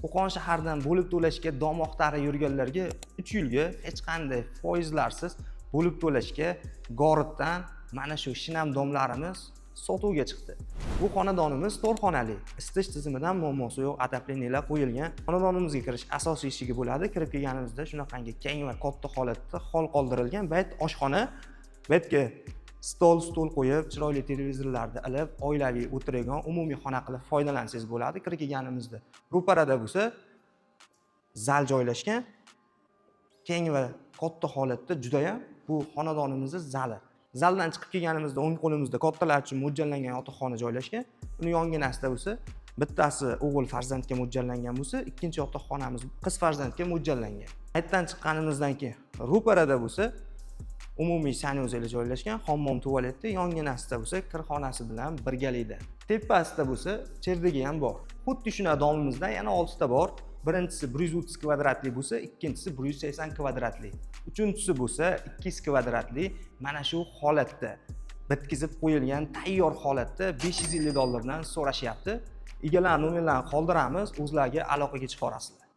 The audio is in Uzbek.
Qo'qon shaharidan bo'lib to'lashga dom oqtari yurganlarga 3 yilga hech qanday foizlarsiz bo'lib to'lashga Goritdan mana shu shinam domlarimiz sotuvga chiqdi. Bu xonadonimiz 4 xonali. Isitish tizimidan muammosi yo'q, atapleniylar qo'yilgan. Xonadonimizga kirish asosiy eshigi bo'ladi. Kirib kelganimizda shunaqangi keng va katta holatda hol qoldirilgan bayt oshxona. Baytga stol qo'yib, chiroyli televizorlarni ilib, oilaviy o'tiradigan umumiy xona qilib foydalansangiz bo'ladi. Kirib kelganimizda ro'parada bo'lsa zal joylashgan. Keng va katta holatda juda ham bu xonadonimizning zali. Zaldan chiqib kelganimizda o'ng qo'limizda kattalar uchun mo'ljallangan yotoqxona joylashgan. Uni yonginasida bo'lsa, bittasi o'g'il farzandga mo'ljallangan bo'lsa, ikkinchi yotoqxonamiz qiz farzandga mo'ljallangan. Aytdan chiqqanimizdan keyin ro'parada bo'lsa, umumiy sanuzellar joylashgan, hammom tualetda, yonginasida bo'lsa, kirxonasi bilan birgalikda. Tepasida bo'lsa, cherdagi ham bor. Xuddi shuna domimizda yana 6 ta bor. Birinchisi 130 kvadratli bo'lsa, ikkinchisi 180 kvadratli. Uchinchisi bo'lsa 200 kvadratli. Mana shu holatda bitkizib qo'yilgan tayyor holatda $550 dan so'rashyapti. Egalar nomerlarini qoldiramiz, o'zlariga aloqaga chiqarasizlar.